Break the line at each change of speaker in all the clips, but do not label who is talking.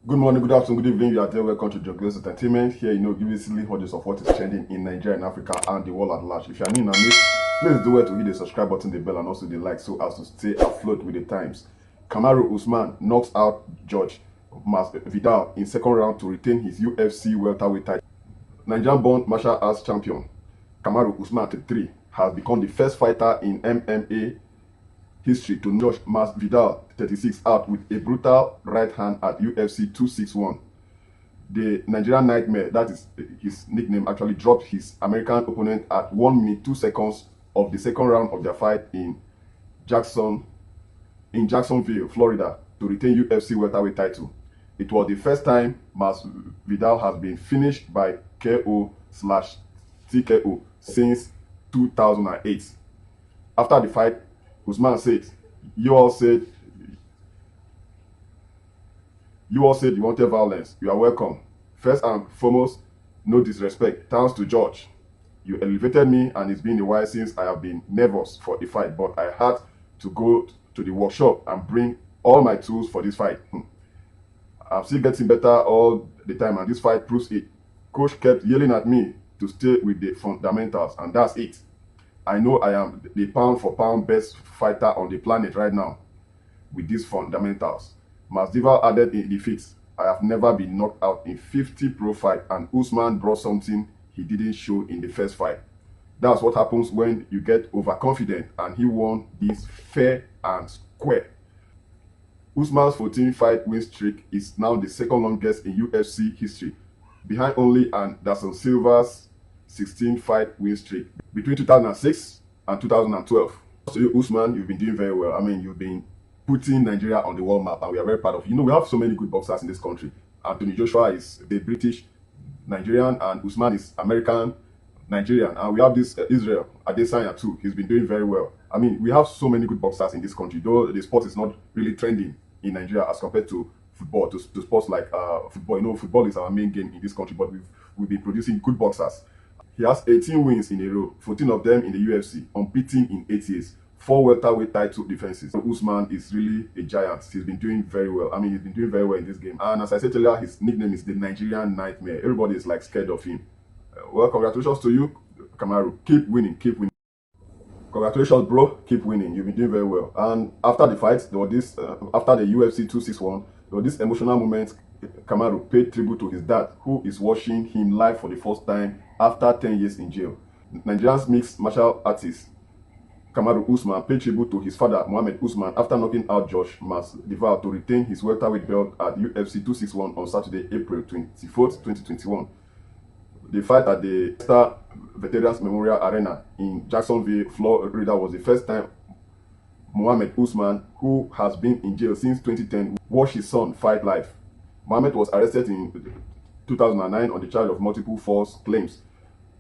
Good morning, good afternoon, good evening. You are there. Welcome to Jogos Entertainment. Here, give you silly hot of what is trending in Nigeria and Africa and the world at large. If you are new on this, please do it to hit the subscribe button, the bell, and also the like so as to stay afloat with the times. Kamaru Usman knocks out George Vidal in second round to retain his UFC welterweight title. Nigerian-born martial arts champion Kamaru Usman, 33, has become the first fighter in MMA history to knock Masvidal, 36, out with a brutal right hand at UFC 261. The Nigerian Nightmare, that is his nickname, actually dropped his American opponent at 1 minute 2 seconds of the second round of their fight Jacksonville, Florida, to retain UFC welterweight title. It was the first time Masvidal has been finished by KO/TKO since 2008. After the fight, Usman said, you all said you wanted violence. You are welcome. First and foremost, no disrespect. Thanks to George. You elevated me, and it's been a while since I have been nervous for the fight, but I had to go to the workshop and bring all my tools for this fight. I'm still getting better all the time, and this fight proves it. Coach kept yelling at me to stay with the fundamentals, and that's it. I know I am the pound for pound best fighter on the planet right now with these fundamentals. Masvidal added in defeat, I have never been knocked out in 50 pro fight, and Usman brought something he didn't show in the first fight. That's what happens when you get overconfident, and he won this fair and square. Usman's 14-fight win streak is now the second longest in UFC history, behind only Anderson Silva's 16-fight win streak between 2006 and 2012. So you, Usman, you've been doing very well. I mean, you've been putting Nigeria on the world map, and we are very proud of you. We have so many good boxers in this country. Anthony Joshua is the British Nigerian, and Usman is American Nigerian, and we have this Israel Adesanya too. He's been doing very well. I mean, we have so many good boxers in this country, though the sport is not really trending in Nigeria as compared to football, to sports like football. Football is our main game in this country, but we've been producing good boxers. He has 18 wins in a row, 14 of them in the UFC, unbeaten in 8 years, 4 welterweight title defenses. Usman is really a giant. He's been doing very well. I mean, he's been doing very well in this game. And as I said earlier, his nickname is the Nigerian Nightmare. Everybody is like scared of him. Well, congratulations to you, Kamaru. Keep winning, keep winning. Congratulations, bro. Keep winning. You've been doing very well. And after the fight, there was this, after the UFC 261, there was this emotional moment. Kamaru paid tribute to his dad, who is watching him live for the first time after 10 years in jail. Nigerian's mixed martial artist Kamaru Usman paid tribute to his father, Mohammed Usman, after knocking out Josh Masvidal to retain his welterweight belt at UFC 261 on Saturday, April 24th, 2021. The fight at the Star Veterans Memorial Arena in Jacksonville, Florida was the first time Mohammed Usman, who has been in jail since 2010, watched his son fight live. Mohammed was arrested in 2009 on the charge of multiple false claims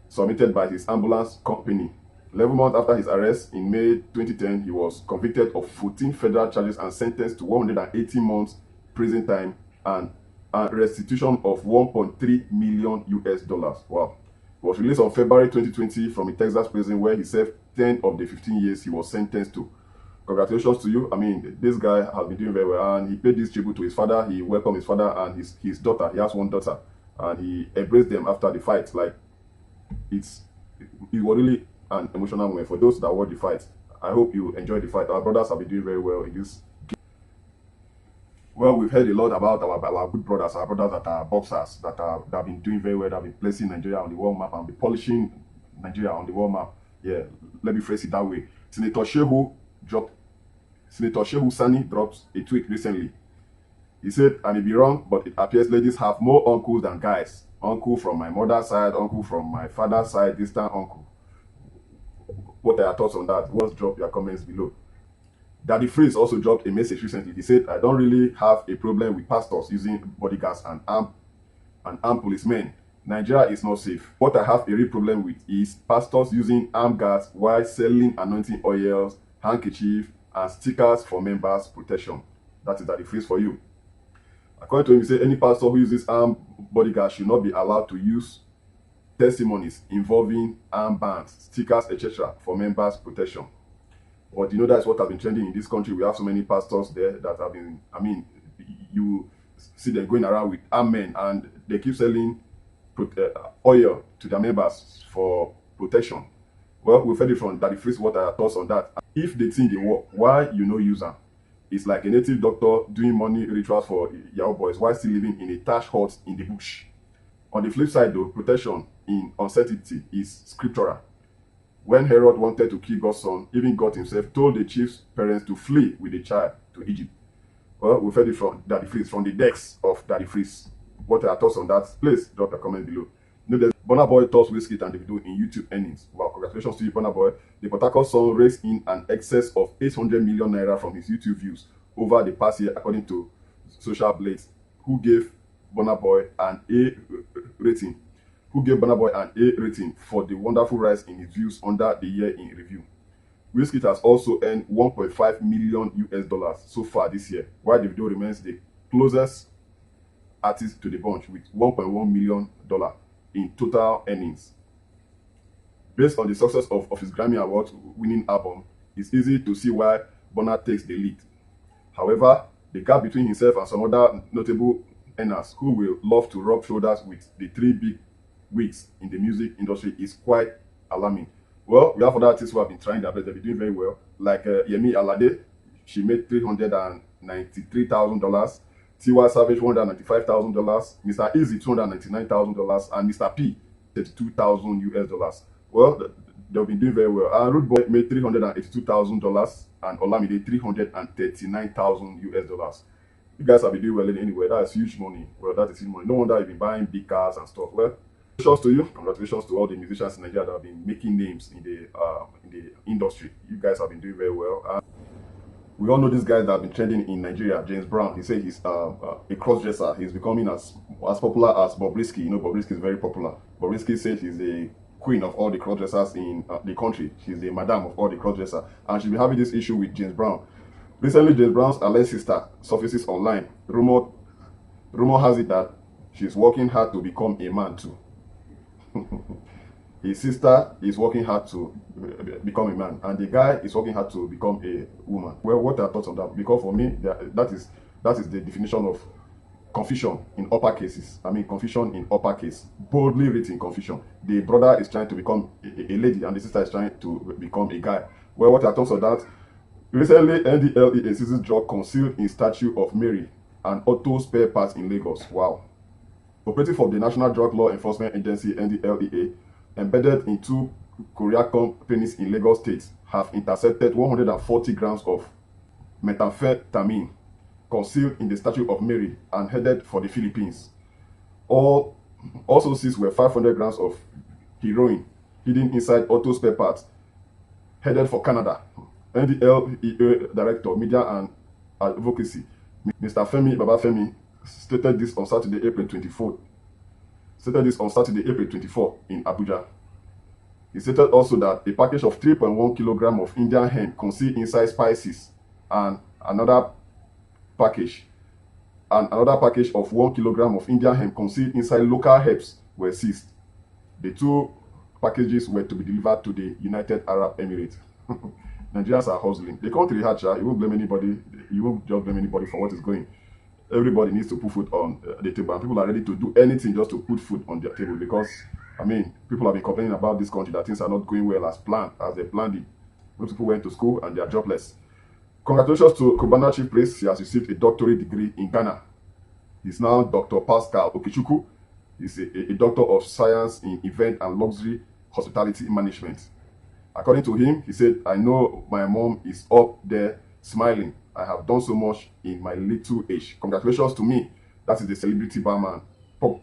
submitted by his ambulance company. 11 months after his arrest in May 2010, he was convicted of 14 federal charges and sentenced to 180 months prison time and restitution of 1.3 million US dollars. Wow. He was released on February 2020 from a Texas prison where he served 10 of the 15 years he was sentenced to. Congratulations to you. I mean, this guy has been doing very well, and he paid this tribute to his father. He welcomed his father and his daughter. He has one daughter, and he embraced them after the fight. Like, it was really an emotional moment for those that watch the fight. I hope you enjoyed the fight. Our brothers have been doing very well in this. Well, we've heard a lot about our good brothers, our brothers that are boxers, that have been doing very well, that have been placing Nigeria on the world map and be polishing Nigeria on the world map. Yeah, let me phrase it that way. Senator Shehu Sani dropped a tweet recently. He said, and it be wrong, but it appears ladies have more uncles than guys. Uncle from my mother's side, uncle from my father's side, distant uncle. What are your thoughts on that? Just drop your comments below. Daddy Freeze also dropped a message recently. He said, I don't really have a problem with pastors using bodyguards and armed policemen. Nigeria is not safe. What I have a real problem with is pastors using armed guards while selling anointing oils, handkerchiefs, and stickers for members' protection. That is Daddy Freeze for you. According to him, he said any pastor who uses armed bodyguards should not be allowed to use testimonies involving armbands, stickers, etc. for members' protection. But that's what has been trending in this country. We have so many pastors there that have been, I mean, see them going around with amen, and they keep selling oil to their members for protection. Well, we've heard it from Daddy Freeze what are your thoughts on that. If the thing they work, why you no use am? It's like a native doctor doing money rituals for Yahoo boys while still living in a thatched hut in the bush. On the flip side, though, protection in uncertainty is scriptural. When Herod wanted to kill God's son, even God himself told the chief's parents to flee with the child to Egypt. Well, we've heard it from Daddy Freeze, from the decks of Daddy Freeze. What are your thoughts on that? Please drop a comment below. You know, there's Burna Boy tops Wizkid and Davido in YouTube earnings. Wow, congratulations to you, Burna Boy. The Port Harcourt song raised in an excess of 800 million naira from his YouTube views over the past year, according to Social Blades, who gave Burna Boy an A rating. For the wonderful rise in his views under the year in review. Wizkid has also earned 1.5 million US dollars so far this year, while Davido remains the closest artist to the bunch with $1.1 million in total earnings. Based on the success of his Grammy Award winning album, it's easy to see why Burna takes the lead. However, the gap between himself and some other notable earners who will love to rub shoulders with the three big wigs in the music industry is quite alarming. Well, we have other artists who have been trying their best. They've been doing very well, like Yemi Alade. She made $393,000. Tiwa Savage $195,000. Mr. Easy $299,000, and Mr. P $32,000 US. Well, they've been doing very well. And Rude Boy made $382,000, and Olamide $339,000 US. You guys have been doing well anyway. That is huge money. Well, that is huge money. No wonder you've been buying big cars and stuff. Well, congratulations to you. Congratulations to all the musicians in Nigeria that have been making names in the industry. You guys have been doing very well. We all know this guy that have been trending in Nigeria, James Brown. He said he's a cross-dresser. He's becoming as popular as Bobrisky. You know, Bobrisky is very popular. Bobrisky said he's the queen of all the cross-dressers in the country. She's the madam of all the cross-dressers. And she's been having this issue with James Brown. Recently, James Brown's alleged sister surfaces online. Rumor has it that she's working hard to become a man too. His sister is working hard to become a man, and the guy is working hard to become a woman. Well, what are your thoughts on that? Because for me, that is the definition of confusion in upper cases. I mean, confusion in upper case, boldly written confusion. The brother is trying to become a lady, and the sister is trying to become a guy. Well, what are your thoughts on that? Recently, NDLEA seized drug concealed in statue of Mary and auto spare parts in Lagos. Wow. Operating for the National Drug Law Enforcement Agency, NDLEA, embedded in two Korea companies in Lagos State, have intercepted 140 grams of methamphetamine concealed in the statue of Mary and headed for the Philippines. Also seized were 500 grams of heroin hidden inside auto spare parts, headed for Canada. NDLEA Director, Media and Advocacy, Mr. Femi Babafemi, stated this on Saturday, April 24. In Abuja. He stated also that a package of 3.1 kilogram of Indian hemp concealed inside spices and another package of 1 kilogram of Indian hemp concealed inside local herbs were seized. The two packages were to be delivered to the United Arab Emirates. Nigerians are hustling. The country had, you won't blame anybody. You won't just blame anybody for what is going. Everybody needs to put food on the table, and people are ready to do anything just to put food on their table, because, I mean, people have been complaining about this country that things are not going well as they planned it. Most people went to school and they are jobless. Congratulations to Cubana Chief Priest. He has received a doctorate degree in Ghana. He's now Dr. Pascal Okechukwu. He's a doctor of science in event and luxury hospitality management. According to him, he said, "I know my mom is up there smiling. I have done so much in my little age." Congratulations to me. That is the celebrity barman,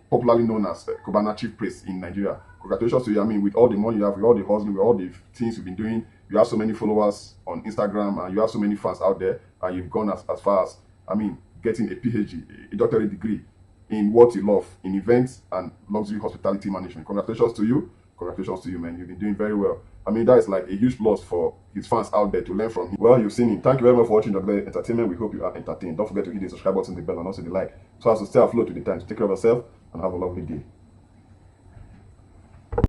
popularly known as Cubana Chief Priest in Nigeria. Congratulations to you. I mean, with all the money you have, with all the hustling, with all the things you've been doing, you have so many followers on Instagram, and you have so many fans out there, and you've gone as far as, I mean, getting a PhD, a doctorate degree in what you love, in events and luxury hospitality management. Congratulations to you. Congratulations to you, man. You've been doing very well. I mean, that is like a huge loss for his fans out there to learn from him. Well, you've seen him. Thank you very much for watching the entertainment. We hope you are entertained. Don't forget to hit the subscribe button, the bell, and also the like, so as to stay afloat with the times. Take care of yourself and have a lovely day.